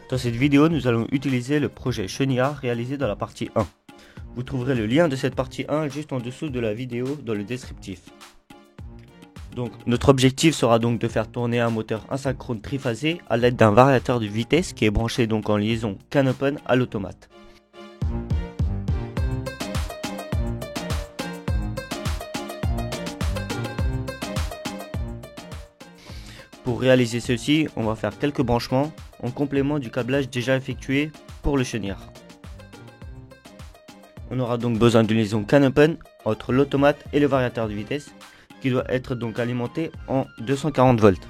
Dans cette vidéo, nous allons utiliser le projet Chenillard réalisé dans la partie 1. Vous trouverez le lien de cette partie 1 juste en dessous de la vidéo dans le descriptif. Donc, notre objectif sera donc de faire tourner un moteur asynchrone triphasé à l'aide d'un variateur de vitesse qui est branché donc en liaison CAN/OPEN à l'automate. Pour réaliser ceci, on va faire quelques branchements en complément du câblage déjà effectué pour le chenillard. On aura donc besoin d'une liaison CAN/OPEN entre l'automate et le variateur de vitesse qui doit être donc alimenté en 240 volts.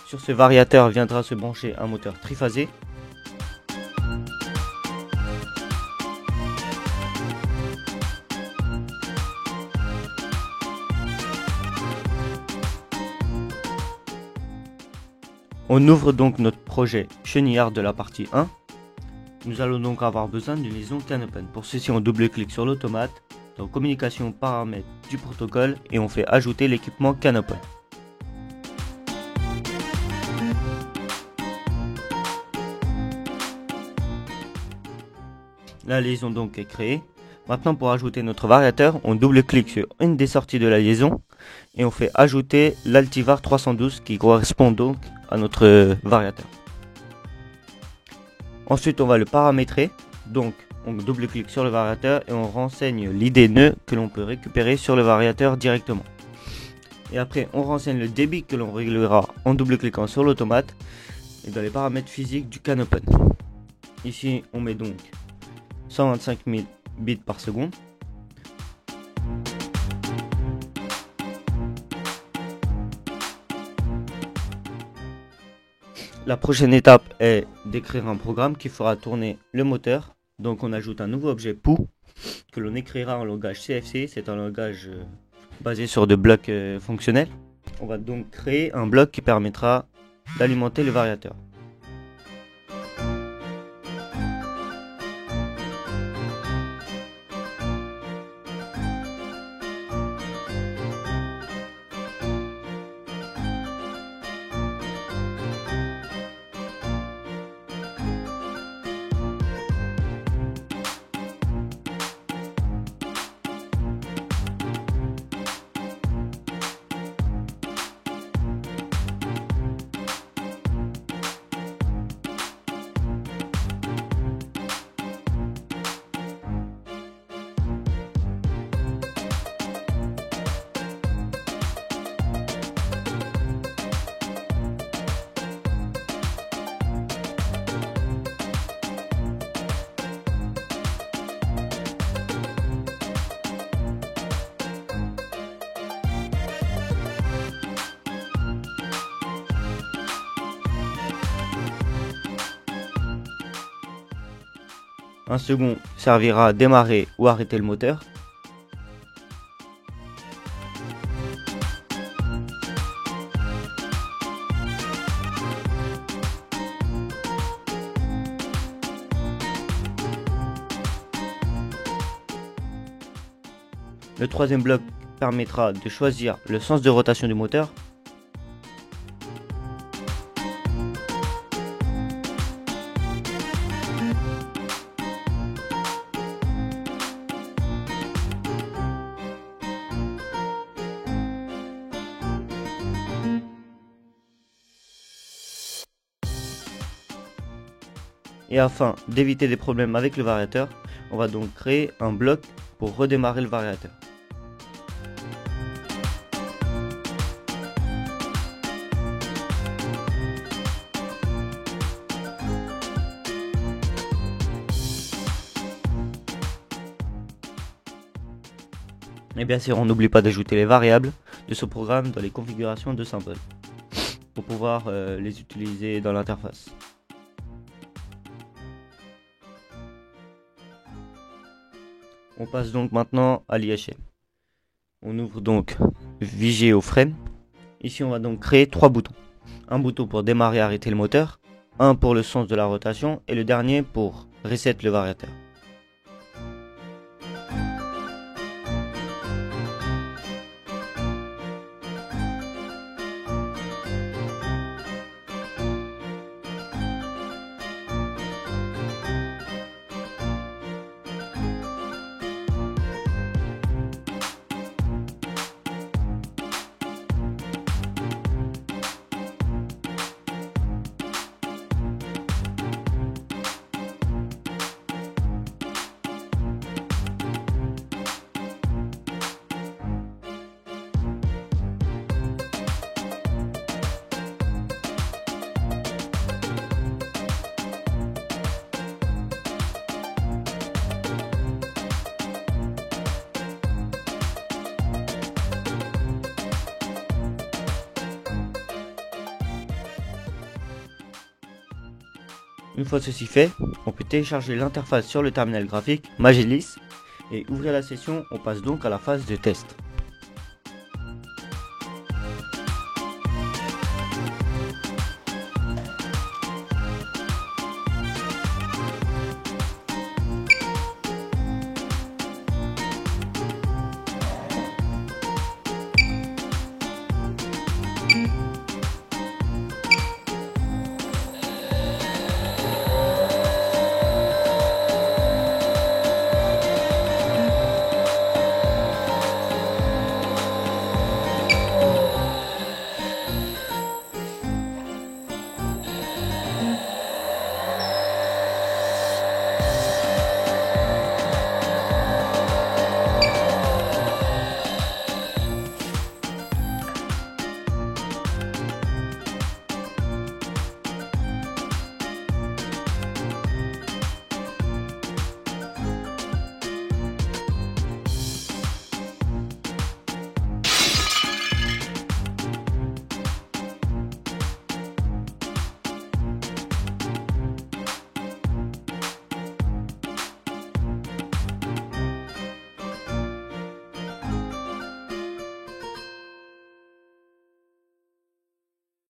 Sur ce variateur viendra se brancher un moteur triphasé. On ouvre donc notre projet Chenillard de la partie 1. Nous allons donc avoir besoin d'une liaison CAN/OPEN. Pour ceci, on double-clique sur l'automate, dans communication paramètres du protocole et on fait ajouter l'équipement CAN/OPEN. La liaison donc est créée. Maintenant, pour ajouter notre variateur, on double-clique sur une des sorties de la liaison et on fait ajouter l'Altivar 312 qui correspond donc à notre variateur. Ensuite, on va le paramétrer. Donc, on double-clique sur le variateur et on renseigne l'ID nœud que l'on peut récupérer sur le variateur directement. Et après, on renseigne le débit que l'on réglera en double-cliquant sur l'automate et dans les paramètres physiques du CAN/OPEN. Ici, on met donc 125 000 bits par seconde. La prochaine étape est d'écrire un programme qui fera tourner le moteur. Donc on ajoute un nouveau objet POO que l'on écrira en langage CFC. C'est un langage basé sur des blocs fonctionnels. On va donc créer un bloc qui permettra d'alimenter le variateur. Un second servira à démarrer ou arrêter le moteur. Le troisième bloc permettra de choisir le sens de rotation du moteur. Et afin d'éviter des problèmes avec le variateur, on va donc créer un bloc pour redémarrer le variateur. Et bien sûr, on n'oublie pas d'ajouter les variables de ce programme dans les configurations de symboles pour pouvoir les utiliser dans l'interface. On passe donc maintenant à l'IHM. On ouvre donc VGO Frame. Ici, on va donc créer 3 boutons. Un bouton pour démarrer et arrêter le moteur, un pour le sens de la rotation et le dernier pour reset le variateur. Une fois ceci fait, on peut télécharger l'interface sur le terminal graphique Magillis et ouvrir la session. On passe donc à la phase de test.